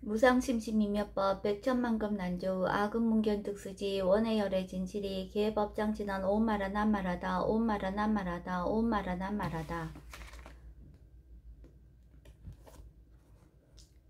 무상심심이며법 백천만급 난조 아금문견득수지 원해열의 진실이 계법장진한 오마라 난말하다 오마라 난말하다 오마라 난말하다.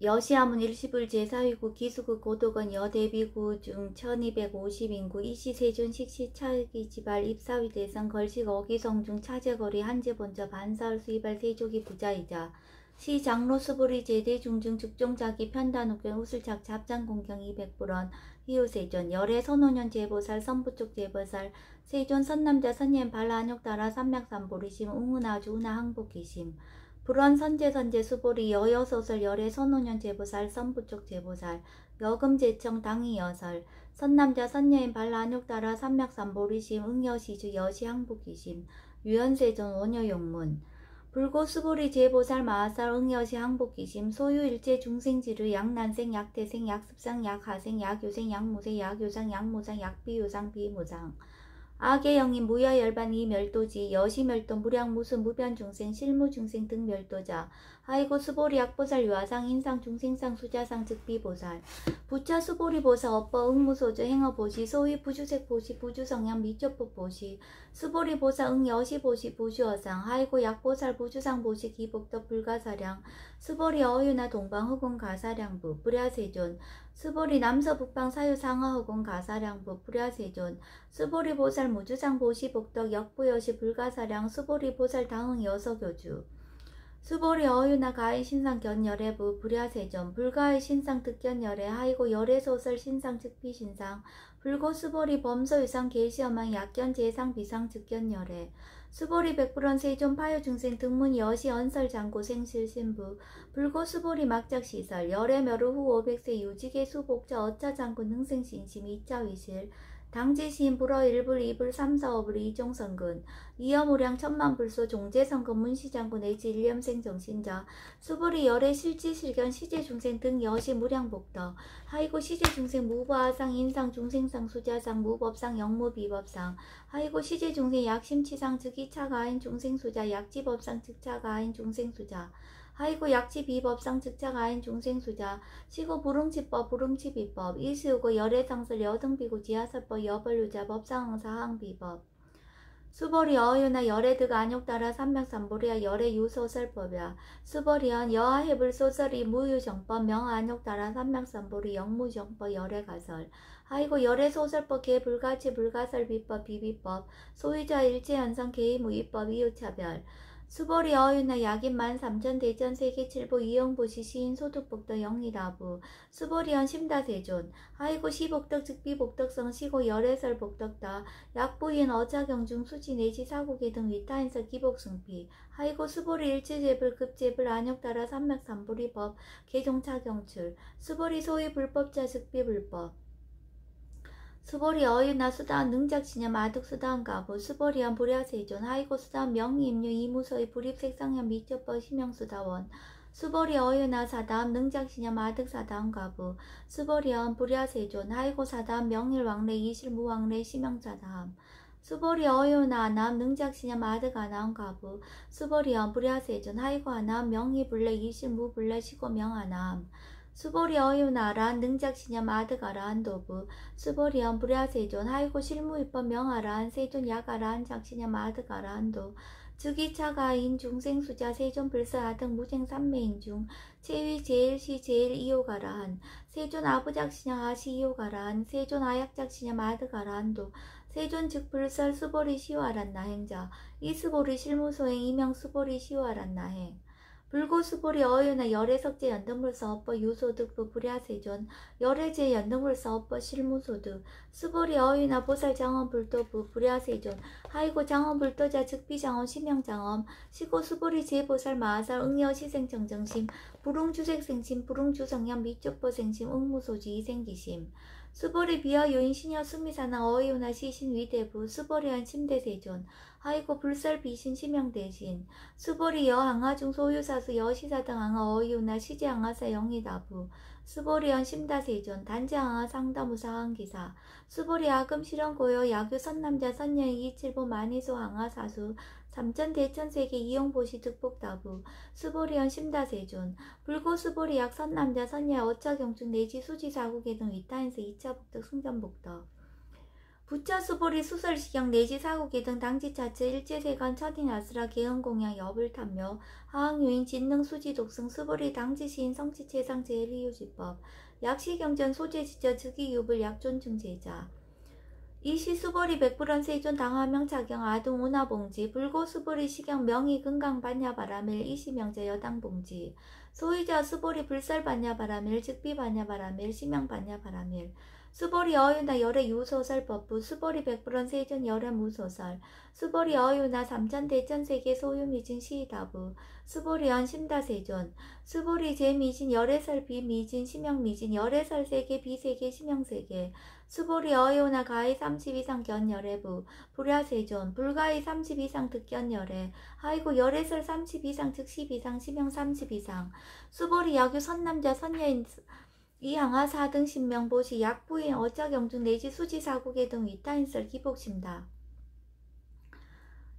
여시하문 일시불 제4위구 기수구 고독은 여대비구 중 1250인구 이시세존 식시 차기 지발 입사위 대선 걸식 어기성 중 차제거리 한제본저 반사월 수이발 세조기 부자이자 시 장로 수보리 제대 중중 죽종자기 편단옥견 우슬착 잡장공경 200불원 희우세존 열애 선호년 제보살 선부쪽 제보살 세존 선남자 선예인 발라안욕 따라 삼맥삼보리심 웅은아주 운하 항복기심 불원 선제 수보리 여여소설 열애 선호년 제보살 선부쪽 제보살 여금제청 당이여설 선남자 선여인 발라안욕 따라 삼맥삼보리심 응여시주 여시 항복기심 유연세존 원여용문 불고 수보리 제보살 마하살 응여시 항복기심 소유 일제 중생지르 약난생 약태생 약습상 약하생 약요생 약무생 약요상 약모상 약비요상 비무상 악의 영인 무야열반 이멸도지 여시멸도 무량무수 무변중생 실무중생 등 멸도자 하이고 수보리 약보살 유아상 인상 중생상 수자상 즉비보살 부차 수보리 보사 업버 응무소주 행어보시 소위 부주색 보시 부주성향 미적법 보시 수보리 보사 응여시 보시 부주어상 하이고 약보살 부주상 보시 기복덕 불가사량 수보리 어유나 동방 흑원 가사량부 불야세존 수보리 남서 북방 사유 상하 흑원 가사량부 불야세존 수보리 보살 무주상 보시 복덕 역부여시 불가사량 수보리 보살 당흥 여서교주 수보리 어유나 가의 신상 견열애부 불야세존 불가의 신상 득견열애 하이고 열애소설 신상 즉비신상 불고 수보리 범서유상 계시엄한 약견 제상 비상 즉견열애 수보리 백불원 세존 파요중생 등문 여시 언설 장고 생실신부 불고 수보리 막작시설 열애 멸후 후 500세 유지계 수복자 어차장군 흥생신심 2차 위실 당지시인 불어 1불 2불 3, 4업을 이종성근 이여무량 천만불소 종제성근 문시장군 내지 일념생 정신자 수보리 열애 실지실견 시제중생 등 여시 무량복덕 하이고 시제중생 무바하상 인상 중생상 수자상 무법상 영무비법상 하이고 시제중생 약심치상 즉이차가인 중생수자 약지법상 즉차가인 중생수자 하이고 약지비법상 즉차가인 중생수자 시고 부릉치법 부릉치비법 이수우고 열애상설 여등비고 지하설법 여벌유자 법상항사항비법 수보리 어유나 열애드가 안욕따라 삼맥삼보리야 열애유소설법이야 수보리언 여하해불소설이 무유정법 명안욕따라 삼맥삼보리 영무정법 열애가설 하이고 열애소설법 개불가치 불가설비법 비비법 소유자 일체현상 개의무위법 이유차별 수보리 어유나 약인 13,000 대전 세계칠보 이영보시 시인 소득복덕 영리라부 수보리언 심다세존 하이고 시복덕 즉비복덕성 시고 열애설 복덕다 약부인 어자경중 수지 내지 사고계 등 위타인설 기복승피 하이고 수보리 일체제불 급제불 안욕따라 삼맥삼보리법 개종차경출 수보리 소위 불법자 즉비불법 수보리 어유나 수다운 능작신념 아득수다운 가부 수보리언 불야세존 하이고 수다운 명의임류 이무서의 불입색상현 미적법 심형수다원 수보리 어유나 사다음 능작신념 아득사다운 가부 수보리언 불야세존 하이고 사다음 명일왕래 이실무왕래 심형사다함 수보리 어유나 아나음 능작신념 아득아나운 가부 수보리언 불야세존 하이고 아나음 명의불래 이실무불래 시고명아나함 수보리 어유나 아라한 능작신념 아득아라한 도부 수보리언 불야세존 하이고 실무입법 명아라한 세존 약아라한 작신념 아득아라한 도 즉이차가인 중생수자 세존 불사아득 무생삼매인 중 체위 제일시 제일 이호가라한 세존 아부작신념 아시 이호가라한 세존 아약작신념 아득아라한 도 세존 즉불설 수보리 시와란나 행자 이수보리 실무소행 이명 수보리 시와란나 행 불고 수보리 어유나 열애석제 연등불사 업법 유소득부 불야세존 열애제 연등불사 업법 실무소득 수보리 어유나 보살 장엄 불도부 불야세존 하이고 장엄 불도자 즉비장엄 심형장엄 시고 수보리 제보살 마하살 응여시생정정심 불웅주색생심 불웅주성량 미쪽보생심 응무소지 이생기심 수보리 비어 요인 신여 수미사나 어유나 시신 위대부 수보리한 침대세존 하이고 불설 비신 심형대신 수보리 여항하중 소유사수 여시사등 항하 어유나 시제항하사 영리다부 수보리언 심다세존 단지항하 상다무사 항기사 수보리 아금 실현고요 야규 선남자 선녀의 이칠보 만이소 항하사수 삼천 대천세계 이용보시 득복다부 수보리연 심다세존 불고 수보리 약 선남자 선야 어차경중 내지 수지사국의 등 위타인서 2차 복덕 승전복덕 부처 수보리 수설시경 내지 사국의 등 당지차처 일제세관 천인아스라 개헌공양 여불탐묘 하항유인 진능 수지독승 수보리 당지시인 성치체상 제일이유지법 약시경전 소재지저 즉위유불 약존증제자 이시 수보리 백불원 세존 당화명 차경 아동 운하봉지 불고 수보리 시경 명의 금강 반야바라밀 이시명자 여당봉지 소이자 수보리 불설 반야바라밀 즉비 반야바라밀 시명 반야바라밀 수보리 어유나 열애 유소설법부 수보리 백불원 세존 열애 무소설 수보리 어유나 삼천 대천세계 소유미진 시다부 수보리 연심다세존 수보리 제미진 열애설 비미진 시명미진 열애설 세계 비세계 시명세계 수보리 어유나 가히 30 이상 견열애부 불야세존 불가히 30 이상 득견열애 하이고 열애설 30 이상 즉 10 이상 시명 30 이상 수보리 야규 선남자 선여인 이항하 4등 신명보시 약부인 어자경중 내지 수지사국의 등 위타인설 기복심다.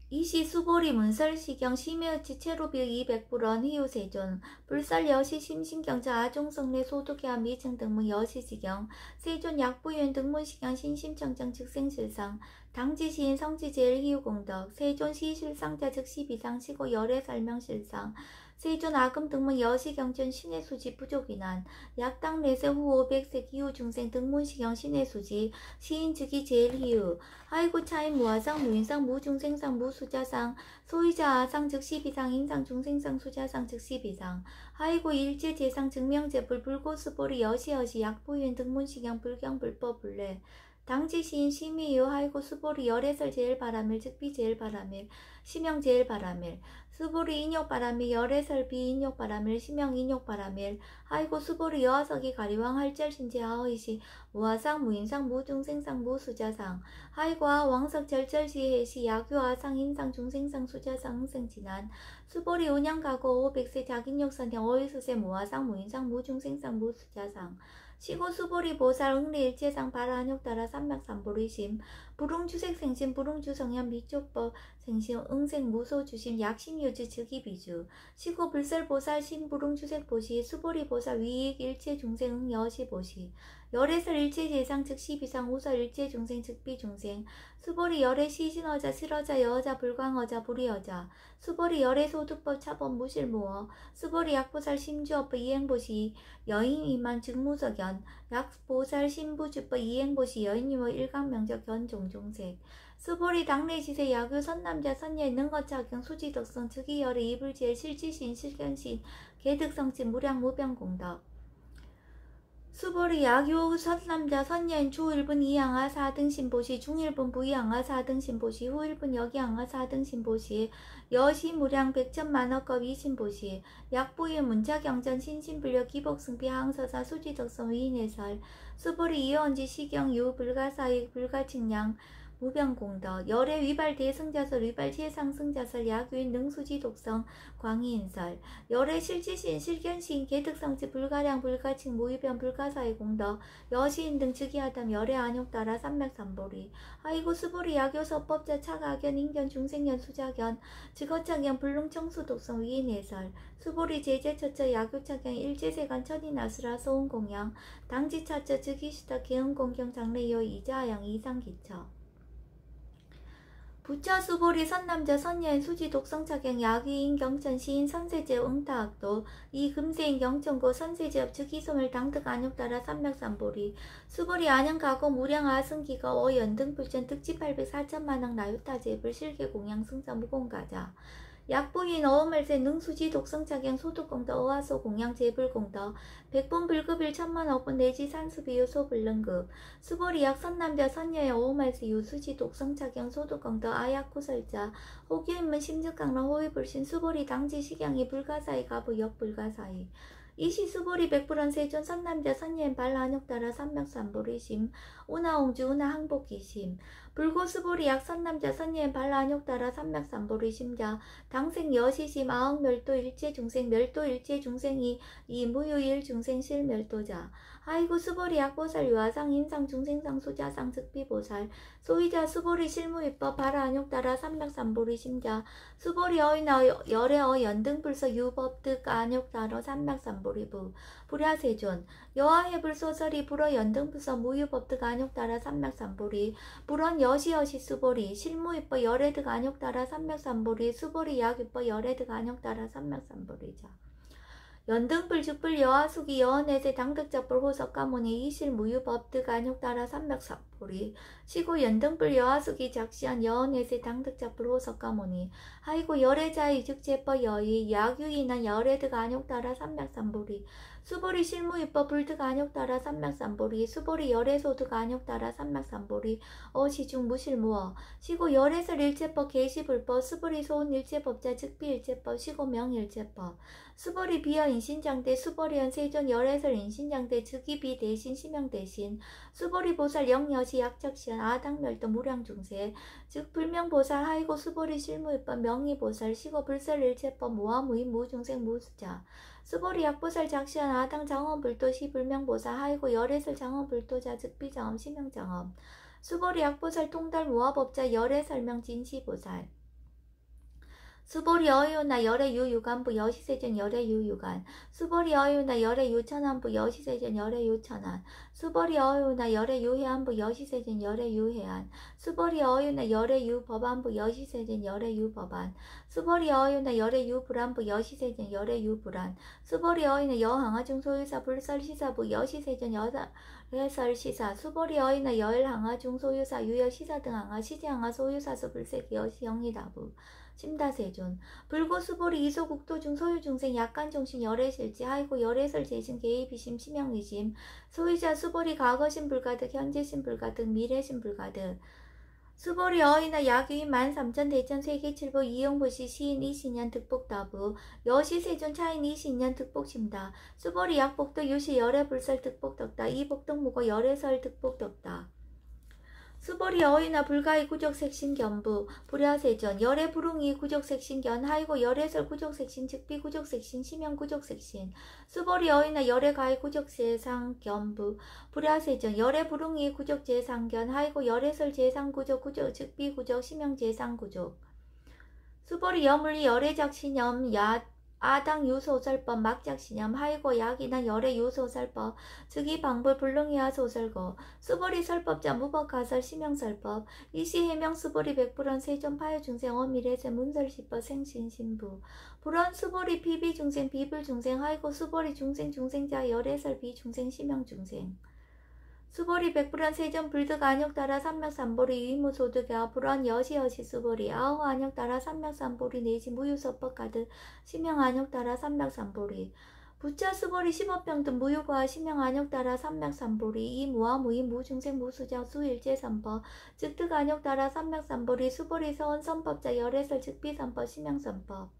이시 수보리 문설시경 심해어치 체로빌 200불원 희우세존 불설 여시 심신경자 아종성내 소득야 미증 등문 여시지경 세존 약부인 등문시경 신심청정 즉생실상 당지시인 성지제일 희우공덕 세존 시실상자 즉 12상 시고 열애 설명실상 세존 아금 등문 여시경전 신해수지 부족이난 약당 내세 후 500세 기후중생 등문시경 신해수지 시인 즉이 제일 희우 하이구 차인 무아상 무인상 무중생상 무수자상 소이자 아상 즉 12상 인상 중생상 수자상 즉 12상 하이구 일제 재상 증명제불 불고수보리 여시여시 약부인 등문시경 불경 불법 불례 당지시인 심의유 하이고 수보리 열애설 제일바라밀 즉비 제일바라밀 시명 제일바라밀 수보리 인욕바라밀 열애설 비인욕바라밀 시명 인욕바라밀 하이고 수보리 여하석이 가리왕 할절신지 하의시 무아상 무인상 무중생상 무수자상 하이고아 왕석 절절시해시 야규아상 인상 중생상 수자상 흥생진한 수보리 운양가고 500세 자긴욕선형 어이수세 무아상 무인상 무중생상 무수자상 시고 수보리 보살 응리일체상 바라한욕따라 삼맥삼보리심 불응주색생심 불응주성현 미쪽법 생심 응생무소주심 약심유주 즉이비주 시고 불설보살 신불응주색보시 수보리보살 위익 일체중생 응여시보시 열애설 일체재상 즉 12상 우설 일체중생 즉비중생 수보리 열애 시신어자 실어자 여어자 불광어자 불이어자 수보리 열애 소득법 차법 무실무어 수보리 약보살 심주업법 이행보시 여인이만 즉무석연 약보살 신부주법 이행보시 여인이모 일강명적 견종종색 수보리 당내지세 야규 선남자 선녀의 능거차경 수지덕성 즉이열애 이불지의 실지신 실견신 개득성진 무량무병공덕 수보리 야규 선남자 선녀인 주1분 이항하 4등 신보시 중1분 부이항하 4등 신보시 후1분 여기항하 4등 신보시 여시 무량 백천만억겁 이신보시 약부의 문자경전 신신불력 기복승비 항서사 수지덕성 위인해설 수보리 이어언지 시경 유 불가사익 불가측량 무병공덕 열애 위발 대승자설 위발 최상승자설 야규인 능수지 독성 광희인설 열애 실지신 실견시인 개득성지 불가량 불가칭 무위변 불가사의 공덕 여시인 등 즉위하담 열애 안욕따라 삼맥삼보리 하이고 수보리 야교서법자 차가견 인견 중생견 수자견 직어차견 불능청수 독성 위인해설 수보리 제재처처 야교차견 일제세관 천인아수라 소은공양 당지차처 즉위시다 개헌공경 장래여 이자양 이상기처 부처 수보리 선남자 선녀인 수지 독성차경 야귀인 경천 시인 선세제 응타학도 이 금세인 경천고 선세제업 즉이소멸 당득 안욕따라 삼맥삼보리 수보리 안양가고 무량 아승기가 어연등불전 특지 800 4천만억 나유타제불 실계공양 승사 무공가자 약부인 어음을세 능수지 독성차경 소득공덕 어화소 공양 제불공덕 백분 불급일 천만억분 내지 산수비유 소불능급 수보리 약선남자 선녀의 어음을세 유수지 독성차경 소득공덕 아약구설자 호기인문 심즉강로 호위불신 수보리 당지시경이 불가사이 가부 역불가사이 이시 수보리 백불원 세존 선남자 선녀인 발한욕따라 삼맥삼보리심 운하옹주 운하항복기심 불고수보리 약선남자 선예엔 발라안욕 따라 삼맥삼보리 심자 당생 여시심 아흥멸도 일체중생 멸도 일체중생이 이무유일 중생실 멸도자 하이구 수보리 약보살 유아상 인상 중생상 수자상 즉비보살 소이자 수보리 실무입법 발라안욕 따라 삼맥삼보리 심자 수보리 어이나 열애어 연등불서 유법득 안욕 따라 삼맥삼보리부 불야세존 여하해불소설이 불어 연등불서 무유법득 안욕 따라 삼맥삼보리 불원 여시여시 수보리 실무입법 열애득 안욕 따라 삼맥삼보리 수보리 약입법 열애득 안욕 따라 삼맥삼보리자 연등불 죽불 여하수기 여언에세 당득작불 호석가모니 이실무유법득 안욕 따라 삼맥삼보리 시고 연등불 여하수기 작시한 여언에세 당득작불 호석가모니 하이고 열애자의 즉제법 여의 약유이나 열애득 안욕 따라 삼맥삼보리 수보리 실무입법 불득 안욕 따라 삼맥삼보리 수보리 열애소득 안욕 따라 삼맥삼보리 어시중 무실무어 시고 열애설 일체법 계시불법 수보리 소은 일체법자 즉비 일체법 시고 명일체법 수보리 비어 인신장대 수보리연 세존 열애설 인신장대 즉이비 대신 심형 대신 수보리 보살 영여시 약적시연 아당멸도 무량중세 즉 불명보살 하이고 수보리 실무입법 명의보살 시고 불설 일체법 무아무인 무중생 무수자 수보리 약보살 작시한 아당 장엄불도 시불명보살 하이고 열애설 장엄불도자 즉비장엄 심형장엄 수보리 약보살 통달 무아법자 열애설명 진시보살 수보리 어유나 열애 유유간부 여시세전 열애 유유간 수보리 어유나 열애 유천안부 여시세전 열애 유천안 수보리 어유나 열애 유해안부 여시세전 열애 유해안 수보리 어유나 열애 유법안부 여시세전 열애 유법안 수보리 어유나 열애 유불안부 여시세전 열애 유불안 수보리 어유나 여항아중 소유사 불설시사부 여시세전 열설시사 수보리 어유나 열항아중 소유사 유여시사 등 항아 시제항아 소유사수 불색 여시영리다부 심다세존 불고수보리 이소국도중 소유중생 약간정신 열애실지 하이고 열애설 재신 개의비심 심형의심 소유자 수보리 과거신 불가득 현재신 불가득 미래신 불가득 수보리 어이나 약유인 13,000 대천 세계칠보 이용보시 시인 이신년 득복다부 여시세존 차인 이신년 득복심다 수보리 약복도 유시 열애불설 득복덕다 이복덕무고 열애설 득복덕다 수보리 어이나 불가의 구족색신 견부 불야세전 열애 불웅이 구족색신 견 하이고 열애설 구족색신 즉비 구족색신 심형 구족색신 수보리 어이나 열애 가의 구족재상 견부 불야세전 열애 불웅이 구족재상 견 하이고 열애설 재상 구족 구족 즉비 구족 심형 재상 구족 수보리 여물리 열애작신염 아당 유소설법 막작신염 하이고 약이나 열애 유소설법 즉이 방불 불능이하 소설거 수보리 설법자 무법가설 심형설법 이시해명 수보리 백불원 세존 파유중생 어미래세 문설시법 생신신부 불원 수보리 비비중생 비불중생 하이고 수보리 중생중생자 열애설 비중생 심형중생 수보리 백불원 세전 불득 안욕 따라 삼맥삼보리 의무소득야 불원 여시여시 수보리 아우 안욕 따라 삼맥삼보리 내지 무유서법 가득 심형 안욕 따라 삼맥삼보리 부처 수보리 15병 등 무유과 심형 안욕 따라 삼맥삼보리 이무와 무인 무중생 무수자 수일제선법 즉득 안욕 따라 삼맥삼보리 수보리 서원 선법자 열애설 즉비선법 심형선법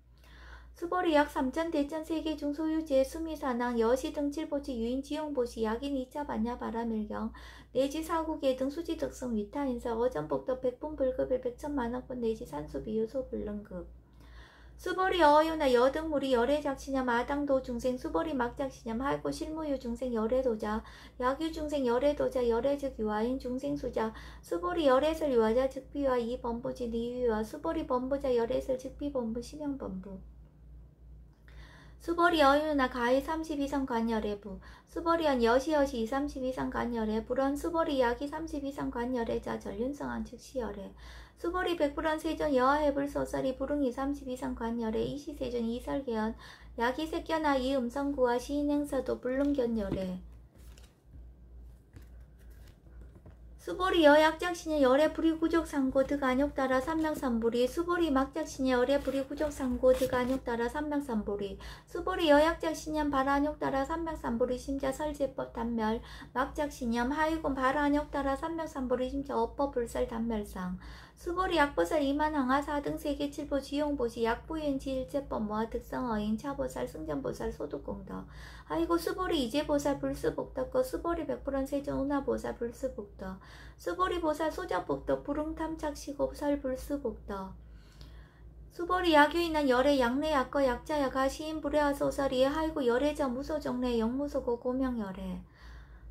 수보리 약 3,000 대천 세계 중 소유지의 수미사낭 여시 등 칠보치 유인 지용보시 약인 2차 반야 바라밀경 내지 사국계 등 수지 득성 위타인사 어전복덕 백분 불급일 백천만억분 내지 산수비유 소불능급 수보리 어유나 여등무리 열애작신염 아당도 중생 수보리 막작신염 하이고 실무유 중생 열애도자 약유 중생 열애도자 열애즉 유아인 중생수자 수보리 열애설 유아자 즉비와 이범부지 니유와 수보리 범부자 열애설 즉비범부 심형범부 수보리 어유나 가히 30 이상 관열애부 수보리연 여시여시 30 이상 관열애 불원 수보리 약이 30 이상 관열애자 전륜성한 즉시열애 수보리 백불원 세존 여하해불 소설이 불응이 30 이상 관열애 이시세존 이설계연 약이 색견아 이음성구와 시인행사도 불능견열애 수보리 여약작신의 열애 불이구족상고 득안욕 따라 삼맥삼보리 수보리 막작신의 열애 불이구족상고 득안욕 따라 삼맥삼보리 수보리 여약작신염 발안욕 따라 삼맥삼보리 심자 설제법 단멸 막작신염 하이곤 발안욕 따라 삼맥삼보리 심자 업법 불설 단멸상 수보리 약보살 이만 항하 4등 세계 7보 지용보시 약부인 지일제법 모아 특성어인 차보살 승전보살 소득공덕 아이고 수보리 이제보살 불수복덕거 수보리 백불원 세존 운하보살 불수복덕 수보리 보살 소작복덕 불응탐착시고 설 불수복덕 수보리 야교인한 열애 약내 약거 약자야 가시인 불애와 소설이 하이고 열애자 무소정례 영무소고 고명열애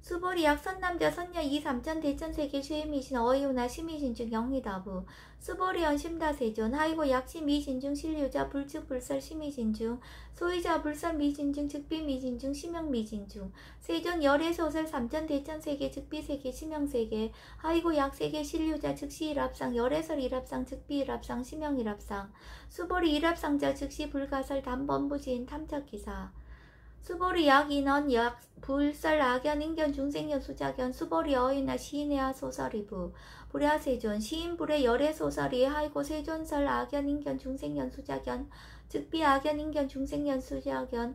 수보리 약 선남자 선녀 2, 3천 대천 세계 쉐미신 어이우나 심이신 중 영리다부 수보리언 심다세존 하이고 약시 미신 중 신류자 불측 불설 심이신 중 소이자 불설 미신 중 즉비 미신 중 심형 미신 중 세존 열애 소설 3천 대천 세계 즉비 세계 심형 세계 하이고 약 세계 신류자 즉시 일합상 열애설 일합상 즉비 일합상 심형 일합상 수보리 일합상자 즉시 불가설 단번부지인 탐착기사 수보리 약인원 약 불설 악연 인견 중생견 수작견 수보리 어이나 시인애와 소설이부 불야세존 시인불의 열애 소설이 하이고 세존설 악연 인견 중생견 수작견 즉비 악연 인견 중생견 수작견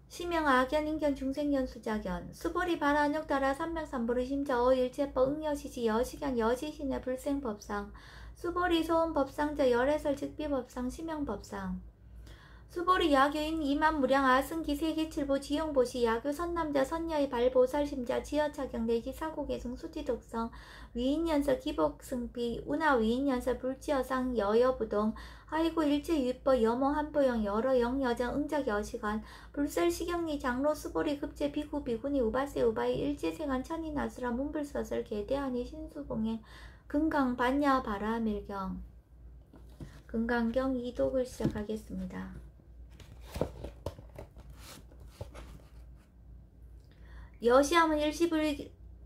시명 악연 인견 중생견 수작견 수보리 반한역 따라 삼명삼보리 심자 어일체법 응여시지 여시견 여시신의 불생법상 수보리 소원법상자 열애설 즉비법상 시명법상 수보리 야교인 이만무량 아승기 세계칠보 지용보시 야교 선남자 선녀의 발보살 심자 지어차경 내지 사고계승 수지독성 위인연설 기복승비 운하 위인연설 불지어상 여여부동 하이고 일체유법 여모 한보영 여러 영여정 응작 여시간 불설 시경리 장로 수보리 급제 비구 비구니 우바세 우바이 일제생한 천이나수라 문불서설 개대하니 신수봉행 금강 반야 바라밀경 금강경 이독을 시작하겠습니다. 여시함은 일시불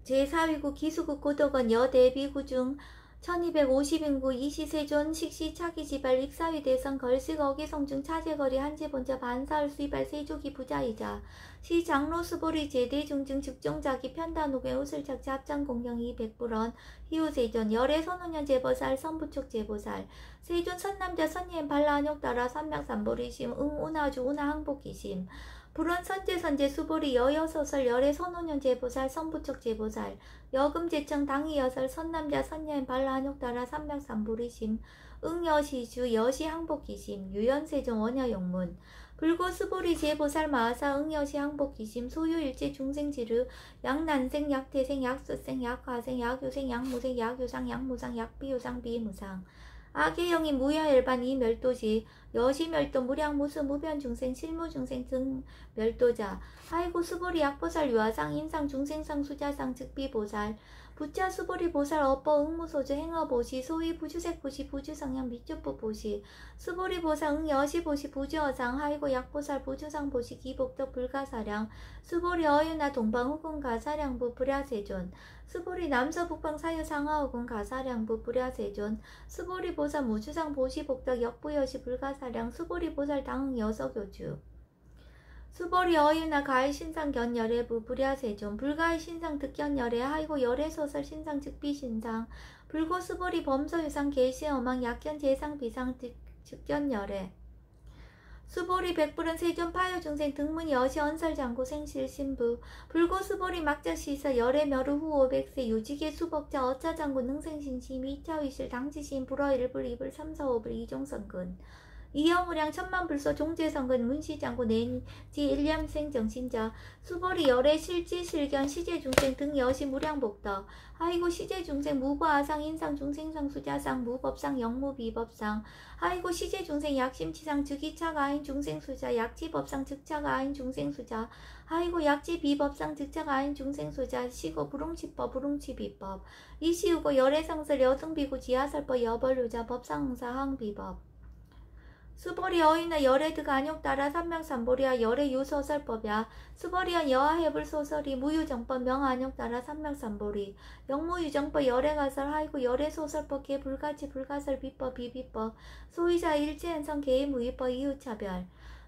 제4위국 기수국 고덕원 여대비구 중 1250인구 이시세존 식시 차기지발 익사위 대선 걸식 어기성중 차제거리 한제본자 반사을 수이발 세조기 부자이자 시장로 수보리 제대중증 즉종자기 편단옥의 우슬착자 합장공경 200불원 희우세존 열애 선운년 제보살 선부촉 제보살 세존 선남자 선예인 발라안욕 따라 삼명삼보리심 응운하주 운하항복기심 불원 선제선제 수보리 여여소설 열애 선운년 제보살 선부촉 제보살 여금제청 당이여설 선남자 선녀인 발라한욕 따라 삼명삼보리심 응여시주 여시항복기심 유연세종 원야용문 불고 수보리 제보살 마하사 응여시 항복기심 소유일체 중생지르 약난생 약태생 약수생 약화생 약유생 약무생 약유상 약무상 약비유상 비무상 악의영이 무야열반 이멸도지 여시멸도 무량무수 무변중생 실무중생 등 멸도자 하이고 수보리 약보살 유아상 인상 중생상 수자상 즉비보살 부차 수보리 보살 업보 응무소주 행어보시 소위 부주색보시 부주성향 밑주법보시 수보리 보살 응여시보시 부주어상 하이고 약보살 부주상보시 기복덕 불가사량 수보리 어유나 동방후군 가사량부 불야세존 수보리 남서북방 사유상하오군 가사량부 불야세존 수보리 보살 무주상 보시복덕 역부여시 불가사량 수보리 보살 당응 여서교주 수보리 어유나 가의 신상 견열애부 불야세존 불가의 신상 득견열애 하이고 열애소설 신상 즉비신상 불고 수보리 범서유상 계시어망 약견 재상 비상 즉견열애 수보리 백불은 세존 파여중생 등문 여시 언설장고 생실신부 불고 수보리 막자시서 열애 멸우 후 500세 유지계 수복자 어차장고 능생신심 이차위실 당지신 불어일불 이불 삼서오불 이종성근 이영우량 천만불소 종제성근 문시장고 내지 일념생 정신자 수보리 열애 실지실견 시제중생 등 여시 무량복덕 하이고 시제중생 무과아상 인상중생상 수자상 무법상 영무비법상 하이고 시제중생 약심치상 즉이차가 아인 중생수자 약지법상 즉차가 아인 중생수자 하이고 약지비법상 즉차가 아인 중생수자 시고 불웅치법 불웅치비법 이시우고 열애상설 여등비구 지하설법 여벌유자 법상응사 항비법 수보리 어이나 열애득 안욕 따라 삼명삼보리와 열애 유소설법야 수보리언 여하해불 소설이 무유정법 명안욕 따라 삼명삼보리 영무유정법 열애가설 하이고 열애소설법 개불가치 불가설 비법 비비법 소위자 일제현성 개의무위법 이유차별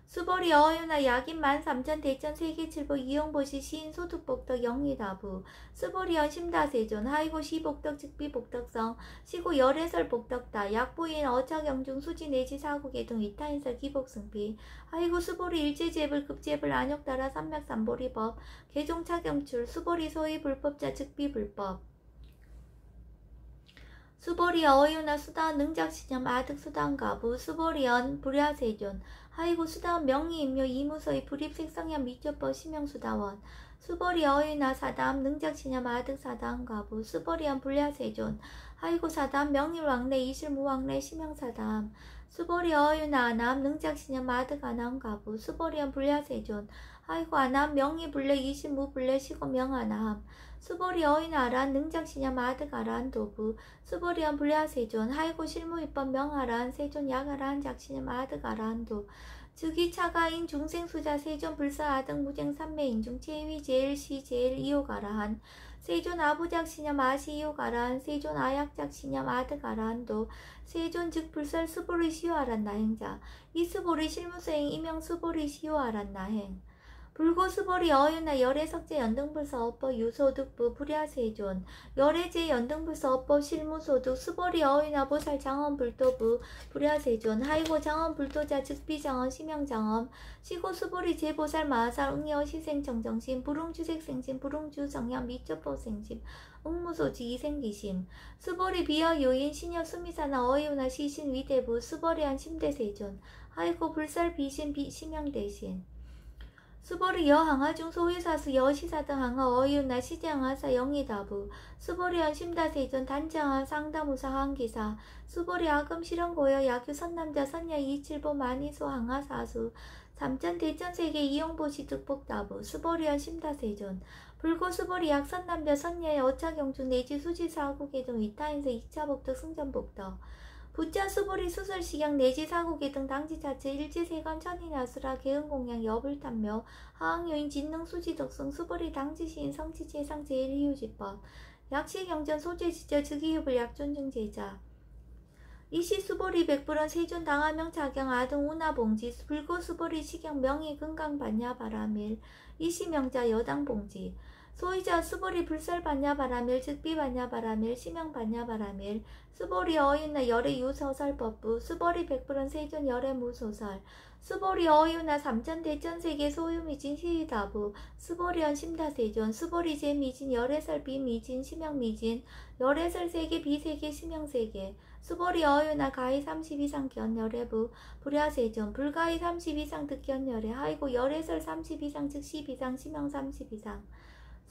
수보리 어유나 약인 13,000 대천 세계칠보 이용보시 시인 소득복덕 영리다부 수보리언 심다세존 하이고 시복덕 즉비복덕성 시고 열애설 복덕다 약부인 어차경중 수지 내지 사국의 등 이타인설 기복승비 하이고 수보리 일제제불 급제불 안욕 따라 삼맥삼보리법 개종차경출 수보리 소위 불법자 즉비불법 수보리아 어유나 수다원 능작신념 아득수다원 가부 수보리언 불야세존 하이고 수다원 명의임료 이무서의 불입색성현 미조법 심형수다원 수보리 어유나 사담 능작신념 아득사다원 가부 수보리언 불야세존 하이고 사담 명의왕래 이실무왕래 심형사담 수보리 어유나 아남 능작신념 아득아남 가부 수보리언 불야세존 하이고 아남 명의불래 이실무불래 시고명아남 수보리 어유나 아란 능작신념 아득아란 도부 수보리언 불야세존 하이고 실무입법 명아란 세존 야가란 작신념 아득아란도 즉위 차가인 중생수자 세존 불사 아등 무쟁 삼매인중 체위 제일 시 제일 이호가라한 세존 아부작신념 아시 이호가라한 세존 아약작신념 아득아란도 세존 즉 불설 수보리 시효아란 나행자 이수보리 실무수행 이명 수보리 시효아란 나행 불고 수보리 어유나 열애석제 연등불서 업법 유소득부 불야세존 열애제 연등불서 업법 실무소득 수보리 어유나 보살 장엄불도부 불야세존 하이고 장엄불도자 즉비장엄 심형장엄 시고 수보리 제보살 마하살 응여 시생정정심 불응주색생심 불응주성향 미적보생심 응무소지 이생기심 수보리 비어 요인 신여 수미사나 어유나 시신 위대부 수보리한 심대세존 하이고 불살 비신 비심형대신 수보리 여항하중 소유사수 여시사등 항하 어이윤나 시제항하사 영의다부 수보리한 심다세존 단지항하 상다무사 항기사 수보리 아금 실현고여 야규 선남자 선녀 이칠보 만이소 항하사수 삼전 대전세계 이용보시 득복다부 수보리한 심다세존 불고 수보리 약선남자 선녀의 어차경중 내지 수지사구계등 위타인서 2차복덕 승전복덕 부자 수보리 수설식양 내지 사고계 등 당지자체 일지세관 천인야수라 개은공양 여불탐묘 하항요인 진능 수지덕성 수보리 당지시인 성지재상 제일희유지법 약시경전 소재지저 즉위유불 약존증제자 이시 수보리 백불원 세존 당하명 자경 아등 운하봉지 불고 수보리 시경 명의 금강 반야 바라밀 이시명자 여당 봉지 소이자 수보리 불설 반야 바라밀 즉비 반야 바라밀 심형 반야 바라밀 수보리 어윤나 열애 유서설법부 수보리 백불원 세존 열애 무소설 수보리 어윤나 삼천 대천세계 소유미진 시위다부 수보리언 심다세존 수보리 제미진 열애설 비미진 심형미진 열애설 세계 비세계 심형세계 수보리 어윤나 가히 30 이상 견열애부 불야세존 불가히 30 이상 득견열애 하이고 열애설 30 이상 즉 10 이상 심형 30 이상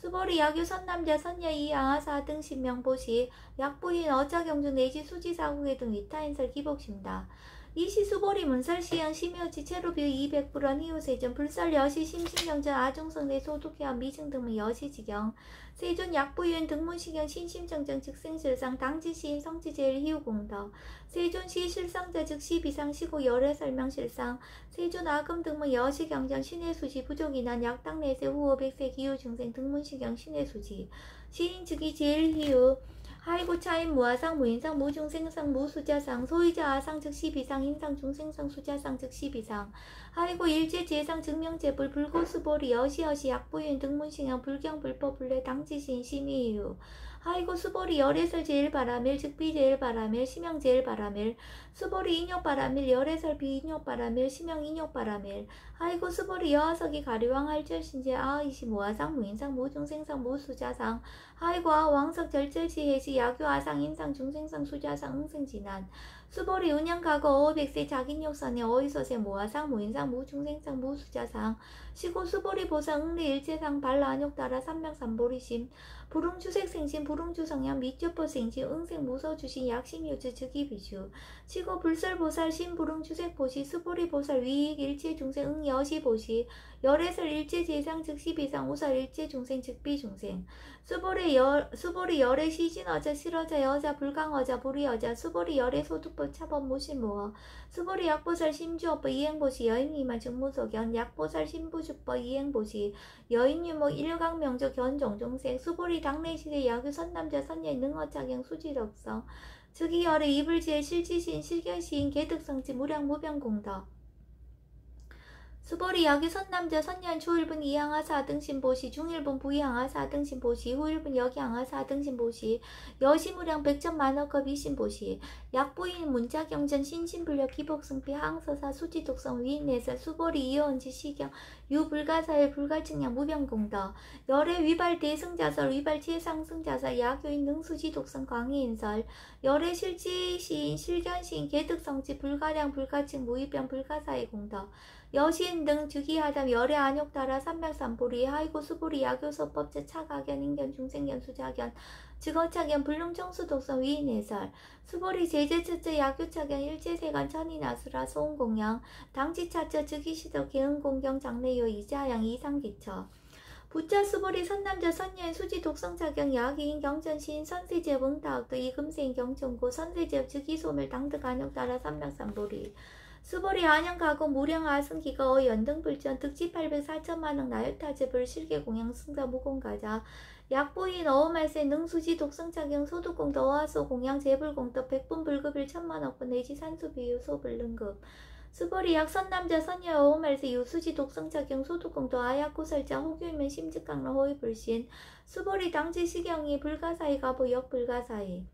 수보리 야규 선남자 선녀 이양하사 등 신명보시 약부인 어자경주 내지 수지사국의 등 위타인설 기복심다. 이시 수보리 문설시연 심여지 체로비 200불원 희우세존 불설 여시 심신경전 아중성 내 소득회원 미증 등문 여시지경 세존 약부인 등문시경 신심정정 즉생실상 당지시인 성지제일 희우공덕 세존시 실상자 즉 10이상 시고 열애설명실상 세존 아금 등문 여시경전 신해수지 부족이난 약당 내세 후 500세 기후중생 등문시경 신해수지 시인 즉이 제일 희우 하이고 차인 무아상 무인상 무중생상 무수자상 소이자 아상 즉 10이상 인상 중생상 수자상 즉 10이상 하이고 일제 제상 증명제불 불고수보리 여시여시 약부인 등문신형 불경 불법 불례 당지신 심의유 하이고 수보리 열애설 제일바라밀 즉비 제일바라밀 심형 제일바라밀 수보리 인욕바라밀 열애설 비인욕바라밀 심형 인욕바라밀 하이고 수보리 여하석이 가리왕 할절신제 아이시 무아상 무인상 무중생상 무수자상 하이고 아왕석 절절시해시 야규 아상 인상 중생상 수자상 응생진한 수보리 운양가거 어백세 자긴욕선의 어이서세 모아상 무인상 무중생상 무수자상 시고 수보리 보상 응리 일체상 발라안욕 따라 삼명삼보리심 불응주색생신 불응주성향 미주포생신 응생 무서주신 약심유주 즉이비주 시고 불설보살 신불응주색보시 수보리보살 위익 일체중생 응여시보시 열애설 일체제상 즉시비상 우설 일체중생 즉비중생 수보리 열애 시진어자 실어자 여자 불강어자 불이어자 수보리 열애 소득법 차법 모실모어 수보리 약보살 심주업법 이행보시 여인이만 증무소견 약보살 신부주법 이행보시 여인유목 일강명조 견종종생 수보리 당내시대 야규 선남자 선녀 능어자경 수지덕성 즉이 열애 이불지의 실지신 실견시인 개득성지 무량무병공덕 수보리 야규 선남자 선년 초일분 이항하사 등신보시 중일분 부이항하사 등신보시 후일분 여기항하사 등신보시 여시무량 백천만억급 이신보시 약부인 문자경전 신신불력 기복승피 항서사 수지독성 위인내설 수보리 이어언지 시경 유불가사의 불가증량 무병공덕 열애 위발 대승자설 위발 최상승자설 야교인 능수지 독성 광해인설 열애 실지시인 실견시인 개득성지 불가량 불가증 무위병 불가사의 공덕 여신 등 주기하담 열애 안욕따라 삼맥삼보리 하이고 수보리 야교서법제 차가견 인견 중생견 수자견 즉어차견 불능청수 독성 위인해설 수보리 제제처처 야교차견 일제세관 천인아수라 소음공양 당지차처 즉이시도 개은공경 장래요 이자양 이상기처 부자 수보리 선남자 선녀인 수지 독성차경 야기인 경전시인 선세제업 응다학도 이금세인 경천고 선세제업 즉이소멸 당득 안욕따라 삼맥삼보리 수보리 안양가고 무량아승기가 연등불전 득지 800 4천만억 나요타제불 실계공양 승자 무공가자 약보인 어음말세 능수지 독성차경 소득공도 어하소 공양 재불공도 백분불급일 천만억분 내지 산수비유 소불능급 수보리 약선남자 선녀 어음말세 유수지 독성차경 소득공도 아약고설자 호규면 심직강로 호위불신 수보리 당지시경이 불가사이 가보 역불가사이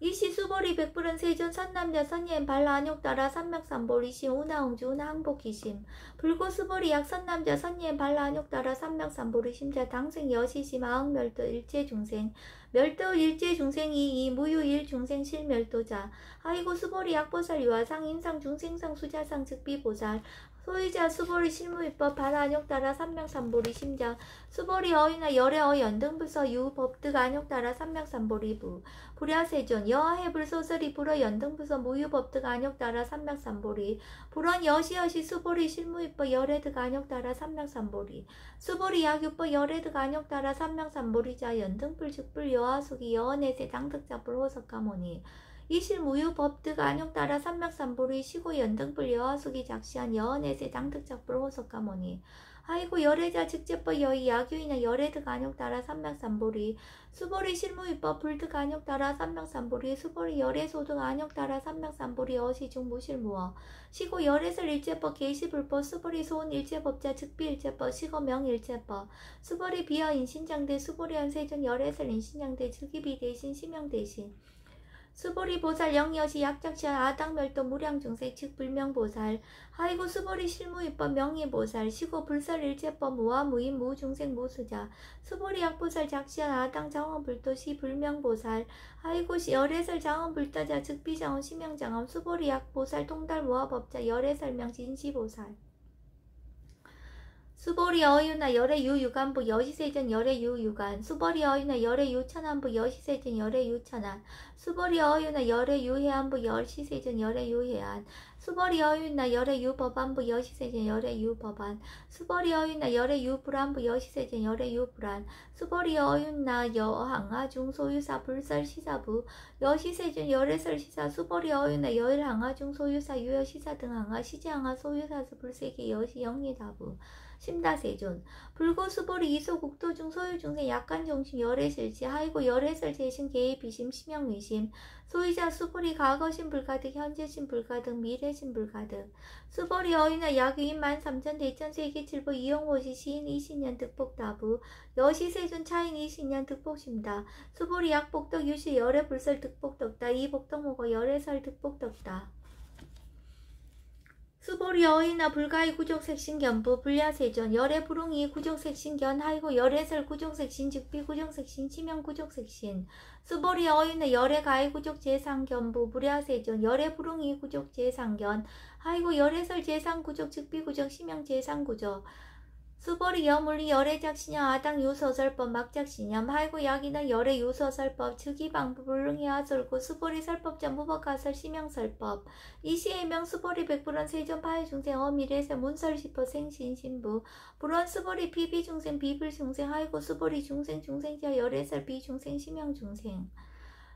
이시 수보리 백불은 세존 선남자 선예인 발라 안욕따라 삼맥삼볼 이심 우나응주 우나항복기심 불고 수보리 약선남자 선예인 발라 안욕따라 삼맥삼볼 이심자 당생 여시심 아흥멸도 일제중생 멸도 일제중생이 이 무유 일중생 실멸도자 하이고 수보리 약보살 유아상 인상 중생상 수자상 즉비보살 소유자 수보리 실무입법 발안욕따라 삼맥삼보리 심자 수보리 어이나 열애어 연등불서 유법득 안욕따라 삼맥삼보리 부 불야세존 여해불소설이 불어 연등불서 무유법득 안욕따라 삼맥삼보리 불원 여시여시 수보리 실무입법 열애득 안욕따라 삼맥삼보리 수보리 약유법 열애득 안욕따라 삼맥삼보리자 연등불 즉불 여하수기 여언에세 당득자불 호석가모니 이실무유 법득 안욕따라 삼맥삼보리 시고 연등불 여하수기 작시한 여언에세 당득작불 호석가모니 하이고 열애자 직제법 여의 야규이나 열애득 안욕따라 삼맥삼보리 수보리 실무위법 불득 안욕따라 삼맥삼보리 수보리 열애소득 안욕따라 삼맥삼보리 어시중 무실무어 시고 열애설 일제법 계시불법 수보리 소은 일제법자 즉비일제법 시고 명일제법 수보리 비어 인신장대 수보리 한세존 열애설 인신장대 즉이비 대신 시명 대신 수보리 보살 영여시 약작시한 아당멸도 무량중생 즉 불명보살 하이고 수보리 실무입법 명예보살 시고 불설일제법 무아무인 무중생 무수자 수보리 약보살 작시한 아당 장원불도 시 불명보살 하이고 열애설 장원불다자 즉 비장원 시명장엄 수보리 약보살 통달 무아법자 열애설명 진시보살 수보리 어유나 열애 유유간부 여시세전 열애 유유간 수보리 어유나 열애 유천안부 여시세전 열애 유천안 수보리 어유나 열애 유해안부 여시세전 열애 유해안 수보리 어유나 열애 유법안부 여시세전 열애 유법안 수보리 어유나 열애 유불안부 여시세전 열애 유불안 수보리 어유나 여항아 중소유사 불설 시사부 여시세전 열애설 시사 수보리 어유나 여일항아 중소유사 유여시사 등 항아 시제항아 소유사수 불세계 여시 영리다부 심다세존 불고수보리 이소국도중 소유중생 약간정신 열애실지 하이고 열애설 재신 개입이심 심영의심 소유자 수보리 과거신 불가득 현재신 불가득 미래신 불가득 수보리 어이나 약유인 13,000 대천세기 칠보 이용호시 시인 20년 득복다부 여시세존 차인 20년 득복심다 수보리 약복덕 유시 열애불설 득복덕다 이복덕모거 열애설 득복덕다 수보리 어이나 불가이 구족색신견부 불야세존 열애불웅이 구족색신견 하이고 열애설 구족색신 즉비 구족색신 치명 구족색신 수보리 어이나 열애가이 구족재상견부 불야세존 열애불웅이 구족재상견 하이고 열애설 재상구족 즉비 구족 시명 재상구족 수보리 여물리 열애작신념 아당 유서설법 막작신념 하이고 약이나 열애 유서설법 즉이방부 불능해하설고 수보리 설법자 무법가설 시명설법 이시해명 수보리 백불원 세존 파해중생 어미래세 문설시법 생신신부 불원 수보리 비비중생 비불중생 하이고 수보리 중생 중생자 열애설 비중생 시명중생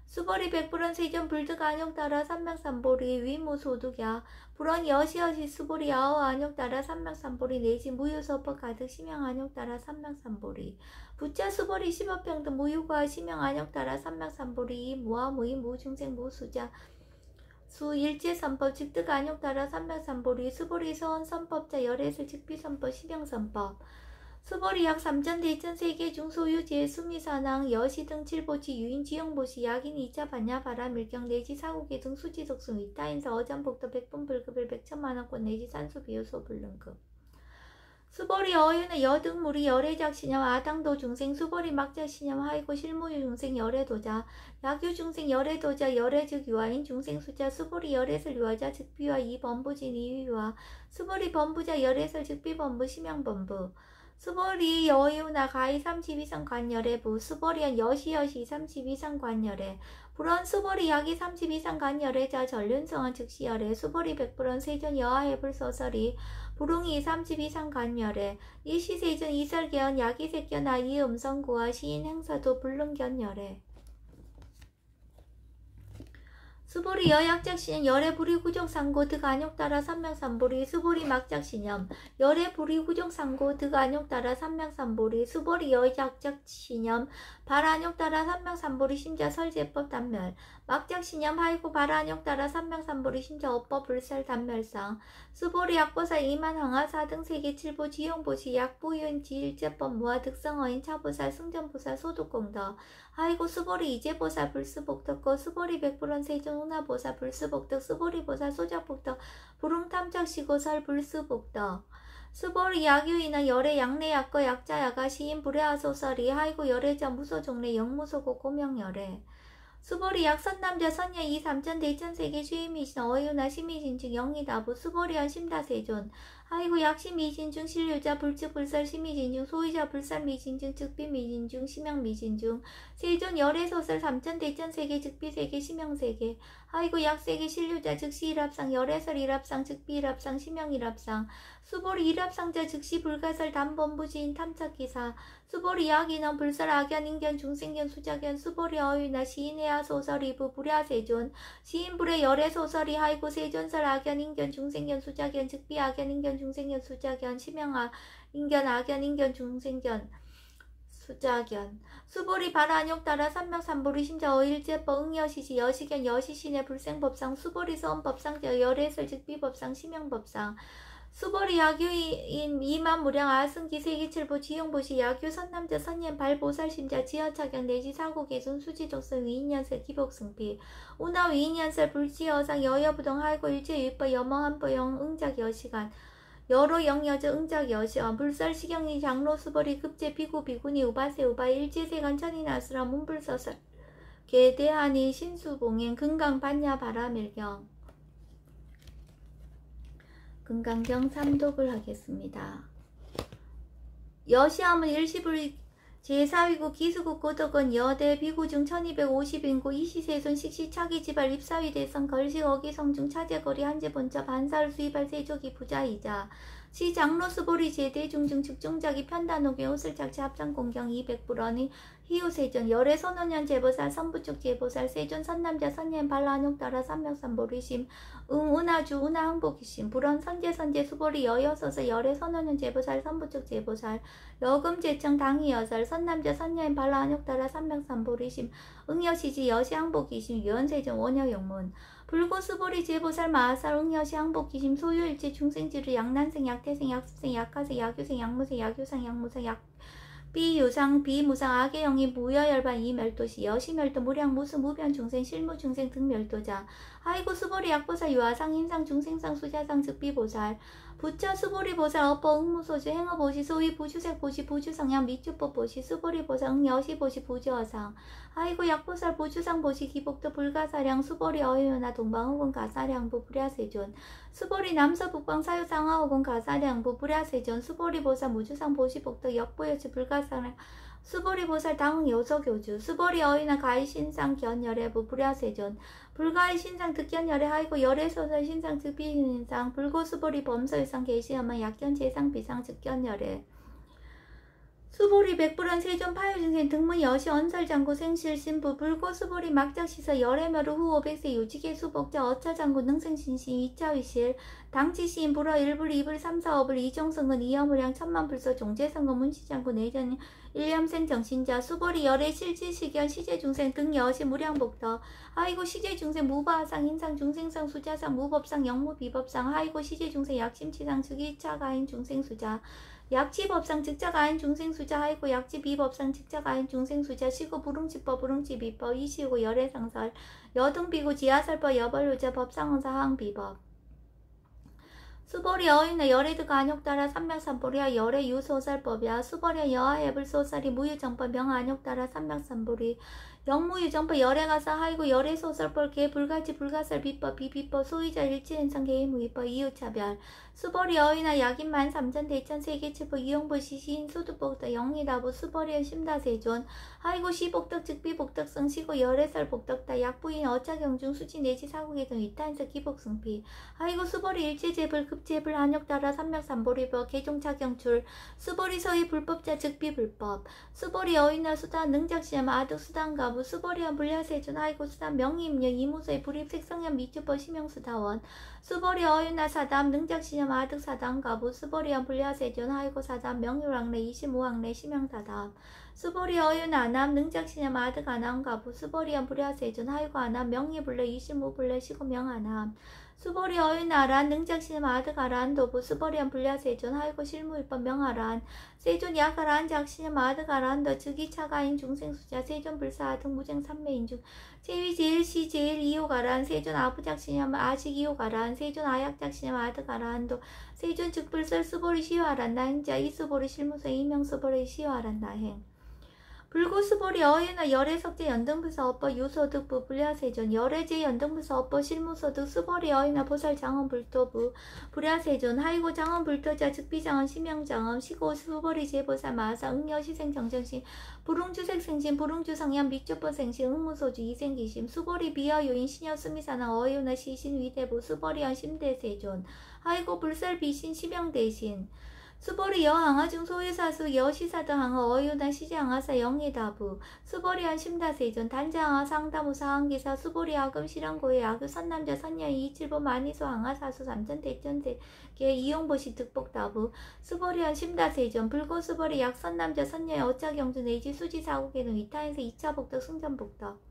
수보리 백불원 세존 불득 안욕따라 삼맥삼보리 위무소득야 불원 여시여시 수보리 아오 안욕따라 삼맥삼보리 내지 무유서법 가득 시명 안욕따라 삼맥삼보리 부자 수보리 십업평등 무유과 시명 안욕따라 삼맥삼보리 무아 무인 무중생 무수자 수 일제선법 즉득 안욕따라 삼맥삼보리 수보리 서원 선법자 열애설 즉비선법 시명선법 수보리 약 3전 대천세계 중소유 제수미사낭 여시 등 칠보치 유인지형보시 약인 2차 반야 바람 밀경 내지 사국계 등 수지독승 위타인사 어전복도 백분불급일 백천만원권 내지 산수비효소 불능급 수보리 어유나 여등무리 열애작신념 아당도 중생 수보리 막작신념 하이고 실무유 중생 열애도자 약유 중생 열애도자 열애즉 유아인 중생 수자 수보리 열애설 유아자 즉비와 이범부진 이유와 수보리 범부자 열애설 즉비범부 심양범부 수보리 여유나 가히 32상 관열애부 수보리한 여시여시 32상 관열애 불원 수보리 약이 32상 관열애자 전륜성한 즉시열애 수보리 백불원 세존 여하해불 서설이 부릉이 32상 관열애 일시세존 이설견 약이색견 아이 음성구와 시인 행사도 불능견열애 수보리 여약작신념 열애불이 후족상고 득안욕따라 삼명삼보리 수보리 막작신념 열애불이 후족상고 득안욕따라 삼명삼보리 수보리 여약작신념 발안욕따라 삼명삼보리 심자 설제법 단멸 막작신념 하이고 발안욕따라 삼명삼보리 심자 업법 불살 단멸상 수보리 약보사 이만항하 사등 세계 칠보 지용보시 약부윤 지일제법 무화 득성어인 차보살 승전보살 소득공덕 하이고 수보리 이제보살 불수복덕고 수보리 백불원 세존 운하보살 불수복덕 수보리보살 소작복덕 부릉탐착시고설 불수복덕 수보리 약유이나 열애 약내 약거 약자야가 시인 불애하소설이 하이고 열애자 무소종래 영무소고 고명열애 수보리 약선남자 선녀 이삼천 대천세계 주임이신 어유나 심의진증 영이다부 수보리한 심다세존 하이고 약심미진중 신류자 불측불설 심미진중 소위자 불살미진중 즉비미진중 심양미진중 세존 열애소설 삼천대천세계 즉비세계 심양세계 하이고 약세계 신류자 즉시 일합상 열애설 일합상 즉비 일합상 심양 일합상 수보리 일합상자 즉시 불가설 담범부지인 탐착기사 수보리 약인원 불설 악연 인견 중생견 수자견 수보리 어유나 시인해야 소설 이부 불야세존 시인불의 열애소설이 하이고 세존설 악연 인견 중생견 수자견 즉비 악연 인견 중생견 수자견 심양아 인견 악연 인견 중생견 수자견 수보리 발안욕따라 삼명삼보리 심자 어일제법 응여시시 여시견 여시신의 불생법상 수보리 서원법상 열애설 즉비법상 심양법상 수보리 야규인 이만무량 아승기 세기칠보 지용보시 야규 선남자 선옌 발보살심자 지어차경 내지 사고개순 수지족성 위인연설 기복승피 운하 위인연설 불지어상 여여부동 하이고 일제유법 여머한보영 응작 여시간 여로 영여저 응작 여시원 불설시경리 장로 수보리 급제 비구 비구니 우바세 우바 일제세간 천이나스라 문불서설 계대하니 신수봉행 금강 반야 바라밀경 금강경 3독을 하겠습니다. 여시함은 일시불 제4위국 기수국 고덕은 여대 비구중 1250인구 이시세손 식시차기지발 입사위대선 걸식 어기성중 차제거리 한제본자 반사를 수입할 세조기 부자이자 시장로수보리 제대중중 측중자기 편단옥의 옷을착취 합장공경 200불원이 희우세존 열애선원년 제보살 선부축 제보살 세존 선남자 선녀인 발란옥따라 삼명삼보리심 운하주 운하항복이심 불원 선제선제 수보리 여여서서 열애선원년 제보살 선부축 제보살 여금제청 당이여설 선남자 선녀인 발란옥따라 삼명삼보리심 응여시지 여시항복이심 유연세존 원여용문 불고수보리 제보살 마하살 응여시 항복기심 소유일체 중생지를 약난생 약태생 약수생 약하생 약유생 약무생 약유상 약무상 비유상 비무상 악의 영이 무여열반 이멸도시 여시멸도 무량 무수 무변 중생 실무 중생 등멸도자 하이고 수보리 약보살 유아상 인상 중생상 수자상 즉비보살 부처 수보리 보살 업보 응무소주 행어보시 소위 부주색 보시 부주성양 미주법 보시 수보리 보살 응여시 보시 부주어상 하이고 약보살 부주상 보시 기복도 불가사량 수보리 어유나 동방호군 가사량부 불야세존 수보리 남서북방 사유상하호군 가사량부 불야세존 수보리 보살 무주상 보시 복도 역보여치 불가사량 수보리 보살 당응 요서교주 수보리 어유나 가이신상 견열애부 불야세존 불가의 신상 득견열애 하이고 열애소설 신상 득비신상 불고수보리 범서유상 계시하면 약견 제상 비상 즉견열애 수보리 백불원 세존 파유중생 등문 여시 언설장구 생실신부 불고수보리 막작시서 열애멸후 후 500세 유지계 수복자 어차장구 능생신신 2차위실 당치시인 불어 1불 2불 3, 4업을 이정성은 이여무량 천만불서 종제성은 문시장구 내전 일념생 정신자 수보리 열애 실지시견 시제중생 등 여시 무량복더 하이고 시제중생 무바하상 인상중생상 수자상 무법상 영무비법상 하이고 시제중생 약심치상 즉이차가인 중생수자 약치법상 즉자가인 중생수자 하이고 약치비법상 즉자가인 중생수자 시고 부릉치법 부릉치비법 이시고 열애상설 여등비고 지하설법 여벌유자 법상원사 항비법 수보리 어이나 열애드 간욕따라 삼명삼보리야 열애 유소설법이야. 수보리 여하해불소설이 무유정법 명한욕따라 삼명삼보리 영무유정법 열애가사 하이고 열애소설법 개불가지 불가설 비법 비비법 소유자 일체현상 개의무위법 이유차별. 수보리 어이나 약인만 삼천 대천 세계체포 이용보 시시인 소득복덕 영리다부 수보리의 심다세존 하이고 시복덕 즉비복덕성 시고 열애설 복덕다 약부인 어차경중 수지 내지 사국의 등 위탄서 기복승피 하이고 수보리 일체재불 급재불 한욕따라 삼명삼보리법 개종차경출 수보리 서의 불법자 즉비불법 수보리 어이나 수단 능작시험 아득 수단가부 수보리한 불야세존 하이고 수단 명의임령 이무서의 불입색성현 미주법 심형수다원 수보리 어이나 사담 능작시험 아득 사담가부 수보리한 불야세존 하이고 사담 명유랑내 25항내 심형사담 수보리 어유나 아남 능작시념 아득 아남가부 수보리한 불야세존 하이고 아남 명의불래 25불래 시고명 아남 수보리 어유나 아란 능작시념 아득 아란 도부 수보리한 불야세존 하이고 실무일법 명아란 세존 약아란 작시념 아득 아란도 즉이차가인 중생수자 세존 불사아득 무쟁 삼매인중 제위 제일시 제일 이호가란 세존 아부작시념 아식 이호가란 세존 아약작시념 아득 아란도 세존 즉불설 수보리 시화란 나행자 이수보리 실무서 이명수보리 시화란 나행 불구수보리 어예나 열애석제 연등부서 업법 유소득부 불야세존 열애제 연등부서 업법 실무소득 수보리 어예나 보살장엄 불도부 불야세존 하이고 장엄 불도자 즉비장엄 심영장엄 시고 수보리 제보살 마사 응여시생 정정심 불웅주색생심 불웅주성향 mik조법생심 응무소주 이생기심 수보리 비어요인 신여수미사나 어예나 시신 위대부 수보리언 심대세존 하이고 불살 비신 심영대신 수보리 여항아중 소유사수 여시사드 항어 어유나 시제항아사 영예다부 수보리한 심다세존 단자항아 상다무사 항기사 수보리 아금 실황고의 아그 선남자 선녀이 이칠보 만이소 항아사수 삼천대천세 계 이용보시 득복다부 수보리한 심다세존 불고 수보리 약선남자 선녀의 어차경주 내지 수지사국의 등 이타에서 2차 복덕 승전복덕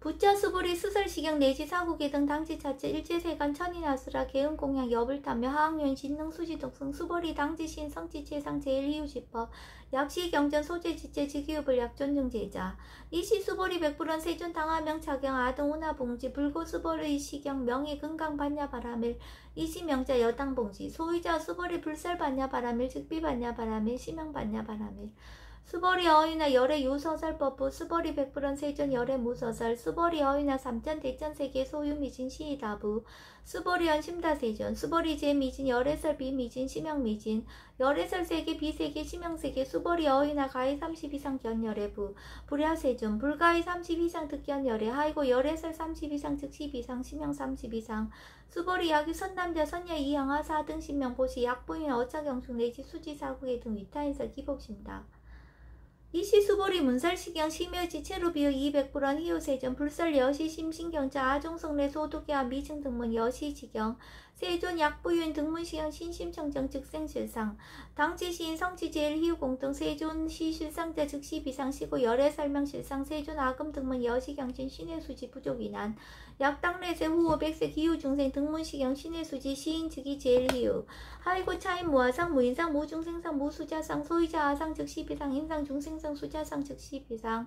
부자 수보리 수설시경 내지 사국의 등 당지차체 일제세간 천인아수라 개은공양 여불타며 하학년 진능 수지독승 수보리 당지신 성지체상 제일이유지법 약시경전 소재지체 직위업을 약존증제자 이시 수보리 백불원 세존 당하명 차경 아등 운하봉지 불고 수보리 시경 명의 금강 반야 바라밀 이시 명자 여당봉지 소유자 수보리 불살 반야 바라밀 즉비 반야 바라밀 시명 반야 바라밀 수보리 어이나 열애 유서설법부 수보리 백불원 세존 열애 무서설 수보리 어이나 삼천 대천세계 소유 미진 시이다부 수보리언 심다세존 수보리 제미진 열애설 비미진 심형미진 열애설 세계 비세계 심형세계 수보리 어이나 가히 30 이상 견열애부 불야세존 불가히 30 이상 득견열애 하이고 열애설 30 이상 즉 10 이상 심형 30 이상 수보리 약유 선남자 선녀 이항하 4등 신명보시 약부인 어차경숙 내지 수지사국의 등 위타인설 기복심다 이시 수보리 문설시경 심여지 체루비어 200불원 희우세존 불설 여시 심신경자 아종성내 소득야 미증 등문 여시지경 세존 약부윤 등문시경 신심청정 즉생실상 당지시인 성지제일 희우공등 세존 시실상자 즉시 비상시고 열애설명실상 세존 아금 등문 여시경진 신의수지 부족이난 약당내세 후호 백색 희우중생 등문시경 신의수지 시인 즉이 제일 희우 하이고 차인 무아상 무인상 무중생상 무수자상 소유자 아상 즉시 비상 인상 중생상 수자상 즉시 비상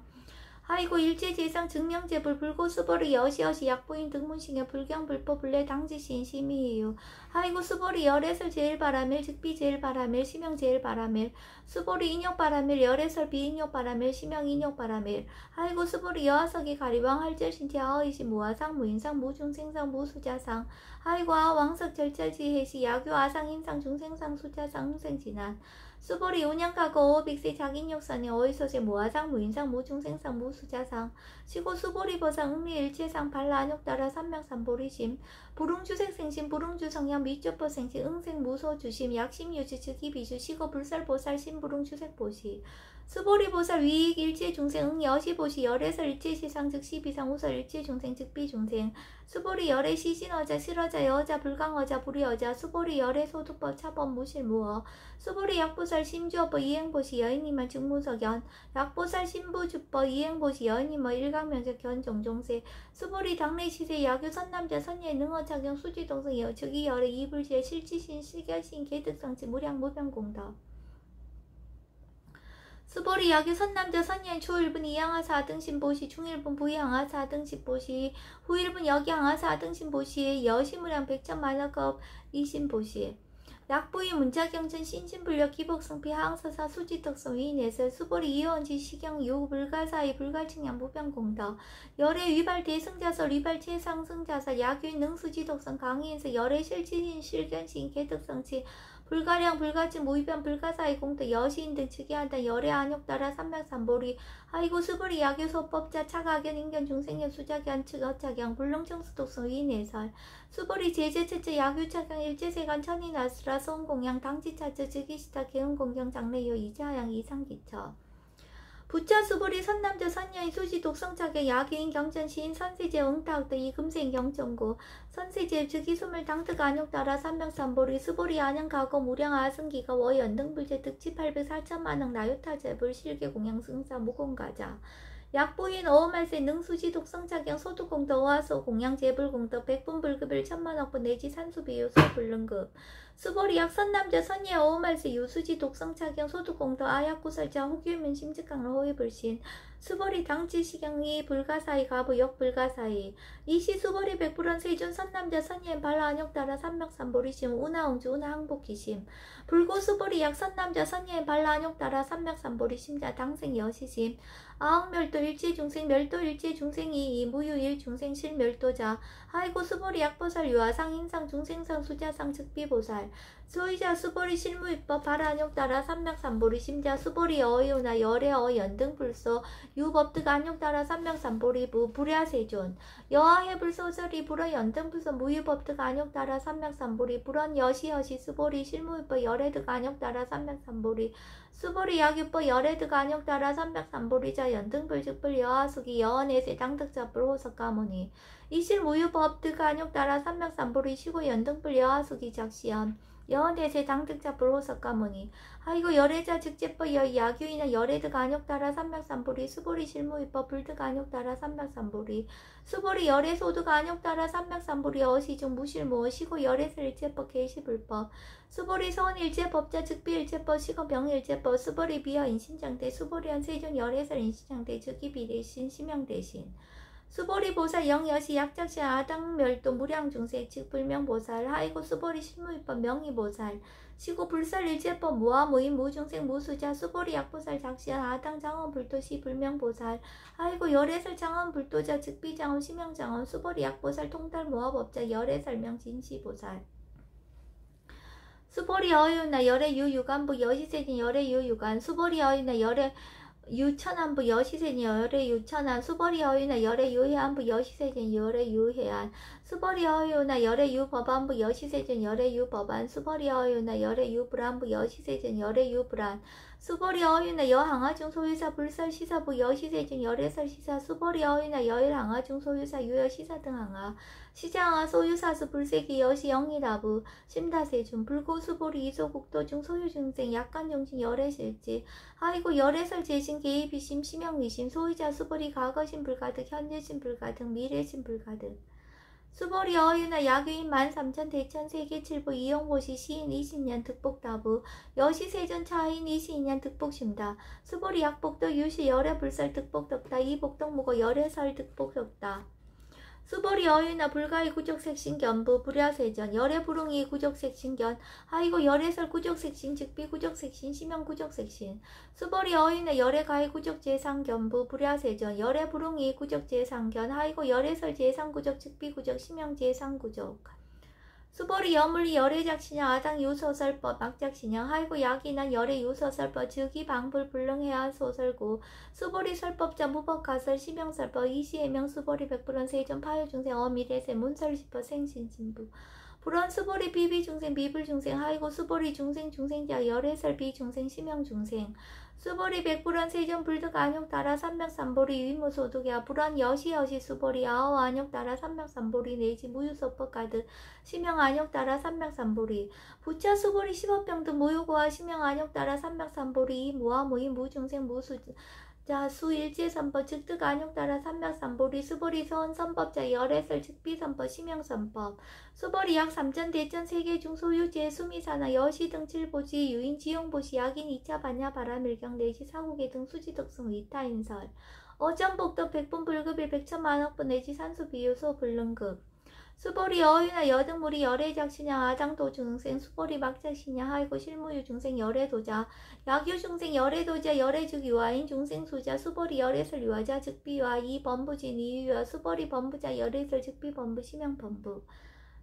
하이고 일제제상 증명제불 불고수보리 여시여시 약부인 등문시경 불경불법 불례 당지시인 심의이유 하이고 수보리 열애설 제일바라밀 즉비 제일바라밀 심형 제일바라밀 수보리 인욕바라밀 열애설 비인욕바라밀 심형 인욕바라밀 하이고 수보리 여하석이 가리왕 할절신티 아어이시 무아상 무인상 무중생상 무수자상 하이고 아왕석 절절지해시 야규 아상 인상 중생상 수자상 흥생진한 수보리 운양가고 어빅세 자긴욕선이 어이소세 무아상 무인상 무중생상 무수자상 시고 수보리 버상 응리일체상 발라안욕따라 삼명삼보리심 불웅주색생심 불웅주성향 미조법생심 응생 무소주심 약심유지 즉이비주 시고 불설보살 심불웅주색보시 수보리보살 위익 일체중생 응여시보시 열애설 일체시상 즉시비상 우설 일체중생 즉비중생 수보리 열애 시신어자 실어자 여자 불강어자 불의어자 수보리 열애 소득법 차법 무실무어 수보리 약보살 심주어법 이행보시 여인이만 직무석연 약보살 신부주법 이행보시 여인이만 일강면적 견종종세 수보리 당내시세 야규 선남자 선예 능어작용 수지동성 즉이 열애 이불지에 실지신 실결신 개득성치 무량 무병공덕 수보리 야규 선남자 선여인 초일분 이양하사 하등신보시 중일분 부양하사 하등신보시 후일분 여기양하사 하등신보시 여시무량 백천만화급 이신보시 약부위 문자경전 신신불력 기복성피 하항서사 수지덕성 위인에서 수보리 이원지 시경 유 불가사의 불갈측량 무병공덕 열애 위발 대승자설 위발 최상승자사 야규인 능수지덕성 강의에서 열애 실치신 실견신 개덕성치 불가량 불가증 무위변 불가사의 공덕 여시인 등 즉위한다 열애 안욕따라 삼맥삼보리 하이고 수보리 야규소법자 차가견 인견 중생의 수자견 측어차경 불능청수독성 위인해설 수보리 제제체체 야규차경 일제세간 천인아수라 소음공양 당지차처 즉위시타 개운공경 장래요 이자양 이상기처 부처 수보리 선남자 선여인 수지 독성차경 야기인 경전 시인 선세제 응탁도 이금생 경전고 선세제 즉위소물 당득 안욕따라 삼명삼보리 수보리 안양가고 무량 아승기가 워연등불제 득치 800 4천만억 나요타제불 실계공양 승사 무공가자 약부인 어음할세 능수지 독성차경 소득공덕 어하소 공양제불공덕 백분불급일 천만억분 내지 산수비요 소불능급 수보리 약선남자 선예 어음할세 유수지 독성차경 소득공덕 아약구설자 혹유민 심직강로 호위불신 수보리 당지시경이 불가사이 가부 역불가사이 이시 수보리 백불원 세존 선남자 선예인 발라안욕따라 삼맥삼보리심 운하옹주 운하항복기심 불고 수보리 약선남자 선예인 발라안욕따라 삼맥삼보리심자 당생 여시심 아흥멸도 일체중생 멸도 일체중생이 이무유일 중생실 멸도자 하이고 수보리 약보살 유아상 인상 중생상 수자상 즉비보살 소이자 수보리 실무입법 발안욕따라 삼맥삼보리 심자 수보리 어이우나 열애어 연등불소 유법득 안욕따라 삼맥삼보리 부 불야세존 여하해불소설이 불어 연등불소 무유법득 안욕따라 삼맥삼보리 불원 여시여시 수보리 실무입법 열애득 안욕따라 삼맥삼보리 수보리 약유법 열애득 안욕따라 삼맥삼보리자 연등불즉불 여하수기 여언에세 당득자불 호석가모니 이실 무유법득 안욕따라 삼맥삼보리 시고 연등불 여하수기 작시연 여언에세 당득자 불호석가모니 하이고 열애자 즉제법 야규이나 열애득 안욕따라 삼맥삼보리 수보리 실무입법 불득 안욕따라 삼맥삼보리 수보리 열애소득 안욕따라 삼맥삼보리 어시중 무실무어 시고 열애설 일제법 개시불법 수보리 서원일제법자 즉비일제법 시고 병일제법 수보리 비하 인신장대 수보리한 세존 열애설 인신장대 즉기비대신 심형대신 수보리 보살 영여시 약작시 아당멸도 무량중생 즉 불명보살 하이고 수보리 실무입법 명의보살 시고 불설일제법 무아무인 무중생 무수자 수보리 약보살 작시한 아당장엄 불도시 불명보살 하이고 열애설 장엄 불도자 즉 비장엄 심형장엄 수보리 약보살 통달 무아법자 열애설명 진시보살 수보리 어유나 열애 유유간부 여시세진 열애 유유간 수보리 어유나 열애 유천안부 여시세진 열애 유천안 수보리 어유나 열애 유해안부 여시세진 열애 유해안 수보리 어유나 열애 유법안부 여시세진 열애 유법안 수보리 어유나 열애 유불안부 여시세진 열애 유불안 수보리 어유나 여항아중 소유사 불설 시사부 여시세진 열애설 시사 수보리 어유나 여일항아중 소유사 유여시사 등 항아 시장아 소유사수 불세기 여시 영일아부 심다세중 불고수보리 이소국도중 소유중생 약간정신 열애실지 하이고 열애설 재신 개입이심 심형이심 소유자 수보리 과거신 불가득 현재신 불가득 미래신 불가득 수보리 어유나 야규인 13,000 대천 세계칠부 이용보시 시인 20년 득복다부 여시세존 차인 22년 득복심다 수보리 약복도 유시 열애불설 득복덕다 이복덕무고 열애설 득복덕다 수보리 어유나 불가의 구족색신견부 불야세전 열애부릉이 구족색신견 하이고 열애설 구족색신 즉비 구족색신 심형 구족색신 수보리 어유나 열애가의 구족재상견부 불야세전 열애부릉이 구족재상견 하이고 열애설 재상구족 즉비 구족 심형 재상구족 수보리 여물리 열애작신형 아당 유소설법 막작신형 하이고 약이난 열애 유소설법 즉이 방불 불능해야 소설구 수보리 설법자 무법가설 심형설법 이시해명 수보리 백불원 세존 파효중생 어미래세 문설시법 생신진부 불원 수보리 비비중생 비불중생 하이고 수보리 중생 중생자 열애설 비중생 심형중생 수보리 백불원 세존 불득 안욕따라 삼맥삼보리 위무소득야 불원 여시여시 수보리 아오 안욕따라 삼맥삼보리 내지 무유소법 가득 심형 안욕따라 삼맥삼보리 부처 수보리 10업병 등 무유고와 심형 안욕따라 삼맥삼보리 무아무인 무중생 무수 자 수일제선법 즉득 안욕따라 삼맥삼보리 수보리 서원선법자 열애설 즉비선법 심형선법 수보리 약 3전 대전 세계 중 소유제 수미사나 여시 등 칠보시 유인 지용보시 약인 2차 반야 바라밀경 내시 사국계 등 수지덕성 위타인설 어전복덕 백분 불급일 백천만억분 내지 산수비유소 불능급 수보리 어유나 여등무리 열애작시냐 아당도 중생 수보리 막작시냐 하이고 실무유 중생 열애도자 약유 중생 열애도자 열애즉 유아인 중생 수자 수보리 열애설 유아자 즉비유아 이범부진 이유유아 수보리 범부자 열애설 즉비범부 심형범부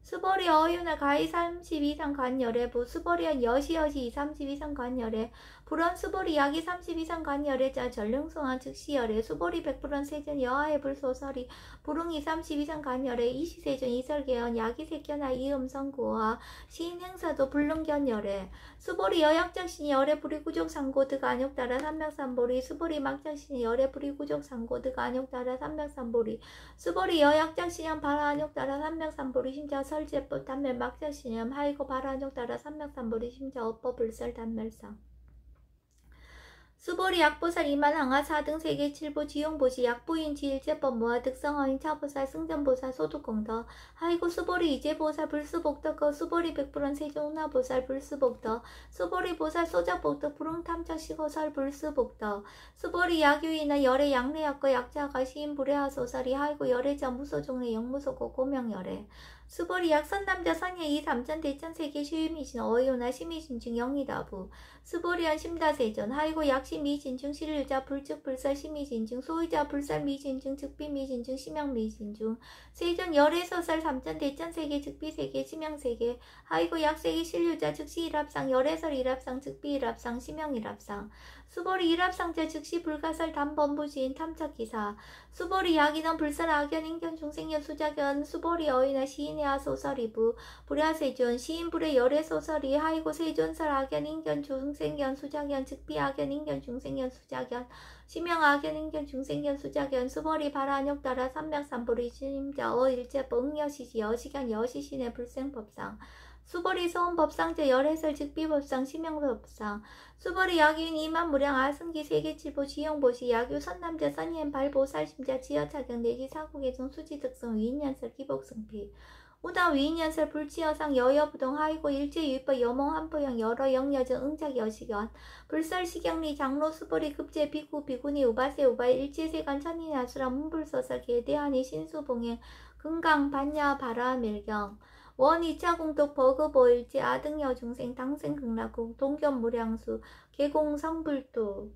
수보리 어유나 가히 30 이상 간열애 수보리한 여시여시 30 이상 간열애 불원 수보리 약이 30 이상 간열애자 전령송한 즉시열애 수보리 백불원 세전 여하의 불소설이 불응이 30 이상 간열애 이시세전 이설계연 약이 색견하 이음성구화 시인행사도 불능견열애 수보리 여약작신이 열애 불이구족 상고득 안욕따라 삼맥삼보리 수보리 막작신이 열애 불이구족 상고득 안욕따라 삼맥삼보리 수보리 여약작신염 발안욕따라 삼맥삼보리 심자 설제법 단멸 막작신염 하이고 발안욕따라 삼맥삼보리 심자 업법 불설 단멸상 수보리 약보살 이만항하 4등 세계 7보 지용보시 약부인 지일제법 모아 득성어인 차보살 승전보살 소득공덕 하이고 수보리 이제보살 불수복덕 수보리 백불원 세종나보살 불수복덕 수보리 보살 소작복덕 불응탐착시고설 불수복덕 수보리 약유이나 열애 양례약과 약자가 시인 불애하소살이 하이고 열애자 무소종례 영무소고 고명열애 수보리 약선남자 선예 이 3전 대전 세계 시위미신 어이오나 시미신중 영리다부 수보리한 심다세전 하이고 약시미신중 실유자 불즉 불설 시미신중 소유자 불설 미신중 즉비미신중 심양미신중 세전 열애서설 3전 대전 세계 즉비세계 심양세계 하이고 약세계 실유자 즉시 일합상 열애설 일합상 즉비 일합상 심양 일합상 수보리 일합상자 즉시 불가설 단범부지인 탐착기사 수보리 약이던 불설 악연 인견 중생연 수작연 수보리 어이나 시인의 하소설이부 불야세존 시인불의 열애소설이 하이고 세존설 악연 인견 중생연 수작연 즉비 악연 인견 중생연 수작연 심양 악연 인견 중생연 수작연 수보리 발안욕따라 삼맥삼보리 심자 어일제법 응여시시 여시견 여시신의 불생법상 수보리 소원법상제 열애설 즉비법상 심형법상 수보리 약유인 이만무량 아승기 세계칠보 지용보시 약유 선남자 선예인 발보살심자 지여차경 내지 사국의중 수지득성 위인연설 기복승피 우다 위인연설 불치여상 여여부동 하이고 일제유입법 여몽 한포형 여러 영여정 응작 여시견 불설시경리 장로 수보리 급제 비구 비구니 우바세 우바 일제세간 천인하수라 문불소설 계대하니 신수봉행 금강 반야 바라밀경 원 2차 공덕 버그보일지 아등여 중생 당생 극락국 동견무량수 계공 성불도